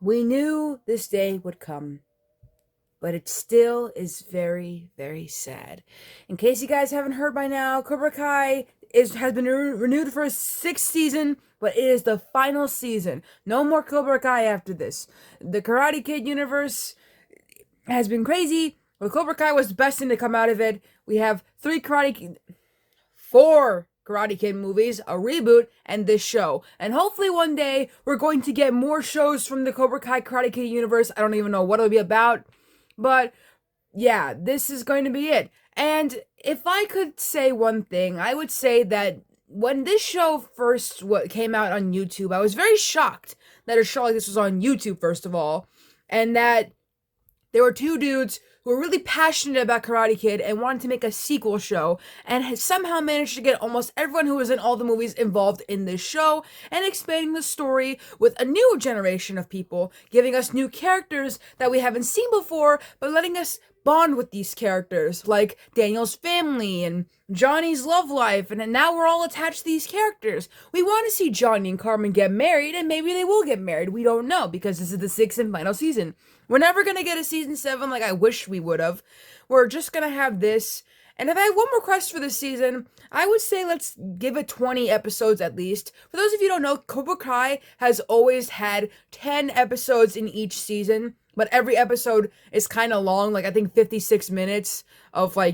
We knew this day would come, but it still is very, very sad. In case you guys haven't heard by now, Cobra Kai has been renewed for a sixth season, but it is the final season. No more Cobra Kai after this. The Karate Kid universe has been crazy, but Cobra Kai was the best thing to come out of it. We have four Karate Kid movies, a reboot, and this show. And hopefully one day we're going to get more shows from the Cobra Kai Karate Kid universe. I don't even know what it'll be about, but yeah, this is going to be it. And if I could say one thing, I would say that when this show first came out on YouTube, I was very shocked that a show like this was on YouTube, first of all, and that there were two dudes who were really passionate about Karate Kid and wanted to make a sequel show, and has somehow managed to get almost everyone who was in all the movies involved in this show, and expanding the story with a new generation of people, giving us new characters that we haven't seen before, but letting us bond with these characters, like Daniel's family and Johnny's love life, and now we're all attached to these characters. We want to see Johnny and Carmen get married, and maybe they will get married. We don't know, because this is the sixth and final season. We're never gonna get a season 7 like I wish we would have. We're just gonna have this. And if I had one request for this season, I would say let's give it 20 episodes at least. For those of you who don't know, Cobra Kai has always had 10 episodes in each season, but every episode is kind of long, like I think 56 minutes of an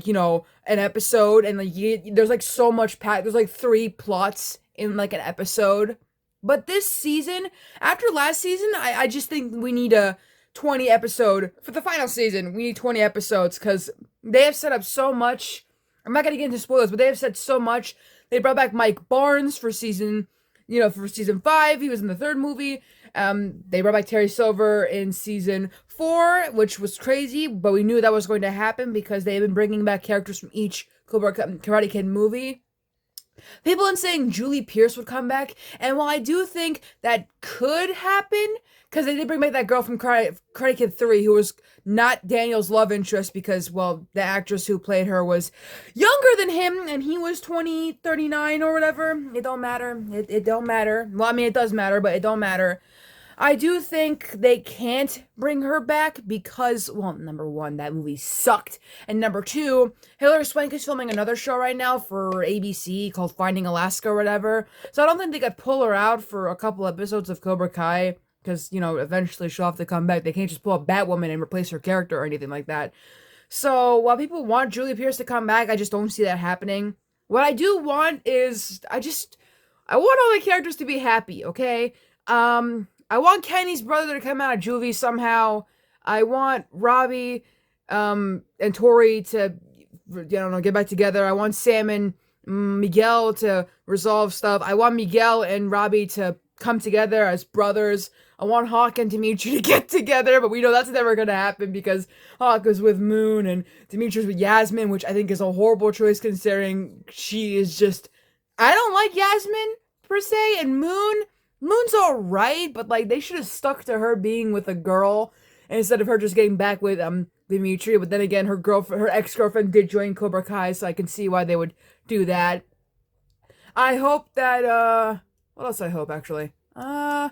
episode, and there's like so much there's like 3 plots in like an episode. But this season, after last season, I just think we need a 20 episode for the final season. We need 20 episodes because they have set up so much. I'm not gonna get into spoilers, but they have said so much. They brought back Mike Barnes for season 5. He was in the third movie. They brought back Terry Silver in season 4, which was crazy, but we knew that was going to happen because they have been bringing back characters from each Karate Kid movie. People have been saying Julie Pierce would come back, and while I do think that could happen, because they did bring back that girl from Karate Kid 3 who was not Daniel's love interest because, well, the actress who played her was younger than him, and he was 39 or whatever. It don't matter. It don't matter. Well, I mean, it does matter, but it don't matter. I do think they can't bring her back because, well, number one, that movie sucked. And number two, Hilary Swank is filming another show right now for ABC called Finding Alaska or whatever. So I don't think they could pull her out for a couple episodes of Cobra Kai because, eventually she'll have to come back. They can't just pull up Batwoman and replace her character or anything like that. So while people want Julie Pierce to come back, I just don't see that happening. What I do want is, I want all the characters to be happy, okay? I want Kenny's brother to come out of juvie somehow. I want Robbie, and Tori to, get back together. I want Sam and Miguel to resolve stuff. I want Miguel and Robbie to come together as brothers. I want Hawk and Dimitri to get together, but we know that's never gonna happen because Hawk is with Moon and Dimitri's with Yasmin, which I think is a horrible choice considering she is just... I don't like Yasmin, per se, and Moon's alright, but they should have stuck to her being with a girl instead of her just getting back with Dimitri. But then again, her ex-girlfriend did join Cobra Kai, so I can see why they would do that. I hope that what else I hope actually? I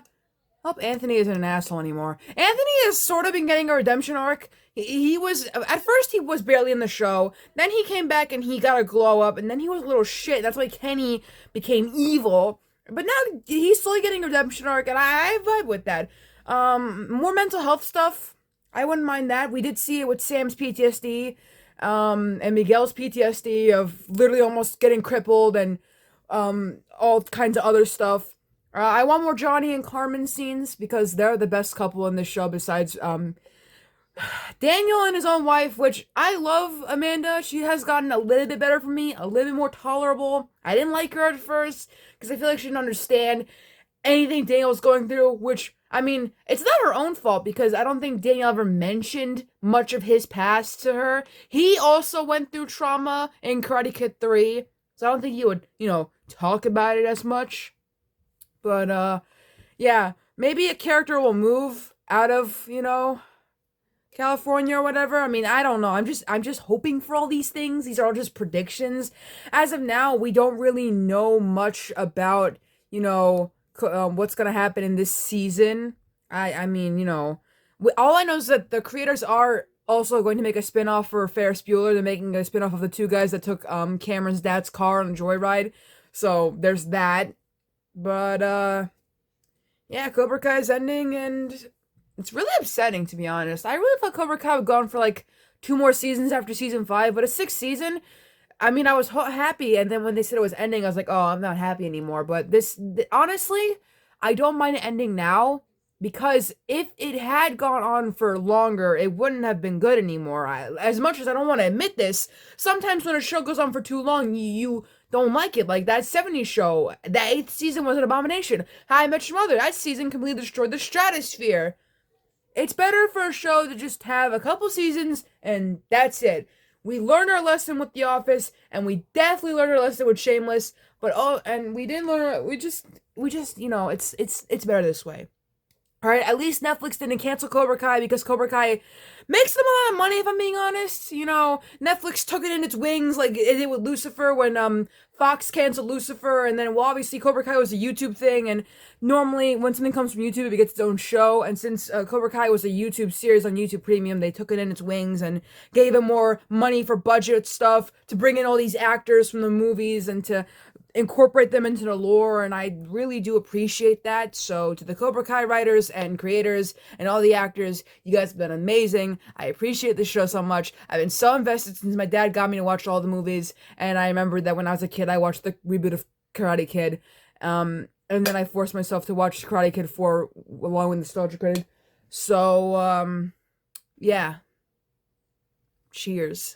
hope Anthony isn't an asshole anymore. Anthony has sort of been getting a redemption arc. He was, at first he was barely in the show, then he came back and he got a glow up, and then he was a little shit. That's why Kenny became evil. But now he's slowly getting a redemption arc, and I vibe with that. More mental health stuff. I wouldn't mind that. We did see it with Sam's PTSD, and Miguel's PTSD of literally almost getting crippled and, all kinds of other stuff. I want more Johnny and Carmen scenes because they're the best couple in this show besides, Daniel and his own wife, which I love Amanda. She has gotten a little bit better for me, a little bit more tolerable. I didn't like her at first because I feel like she didn't understand anything Daniel was going through, which, I mean, it's not her own fault because I don't think Daniel ever mentioned much of his past to her. He also went through trauma in Karate Kid 3, so I don't think he would, talk about it as much. But, yeah, maybe a character will move out of, California or whatever. I mean, I don't know. I'm just hoping for all these things. These are all just predictions. As of now, we don't really know much about, what's going to happen in this season. I mean, you know, all I know is that the creators are also going to make a spin-off for Ferris Bueller. They're making a spin-off of the two guys that took Cameron's dad's car on a joyride. So there's that. But yeah, Cobra Kai's ending, and it's really upsetting, to be honest. I really thought Cobra Kai would go on for like two more seasons after season five, but a sixth season, I mean, I was happy, and then when they said it was ending, I was like, oh, I'm not happy anymore. But honestly, I don't mind it ending now, because if it had gone on for longer, it wouldn't have been good anymore. As much as I don't want to admit this, sometimes when a show goes on for too long, you don't like it. Like that '70s show, that eighth season was an abomination. How I Met Your Mother, that season completely destroyed the stratosphere. It's better for a show to just have a couple seasons and that's it. We learned our lesson with The Office, and we definitely learned our lesson with Shameless. But and we didn't learn. We just, it's better this way. All right, at least Netflix didn't cancel Cobra Kai, because Cobra Kai makes them a lot of money, if I'm being honest. You know, Netflix took it in its wings like it did with Lucifer when Fox canceled Lucifer, and then, well, obviously Cobra Kai was a YouTube thing, and normally when something comes from YouTube, it gets its own show, and since Cobra Kai was a YouTube series on YouTube Premium, they took it in its wings and gave it more money for budget stuff to bring in all these actors from the movies and to incorporate them into the lore, and I really do appreciate that. So to the Cobra Kai writers and creators and all the actors, you guys have been amazing. I appreciate the show so much. I've been so invested since my dad got me to watch all the movies, and I remember that when I was a kid, I watched the reboot of Karate Kid, and then I forced myself to watch Karate Kid 4 along with Nostalgia Critic. So, yeah. Cheers.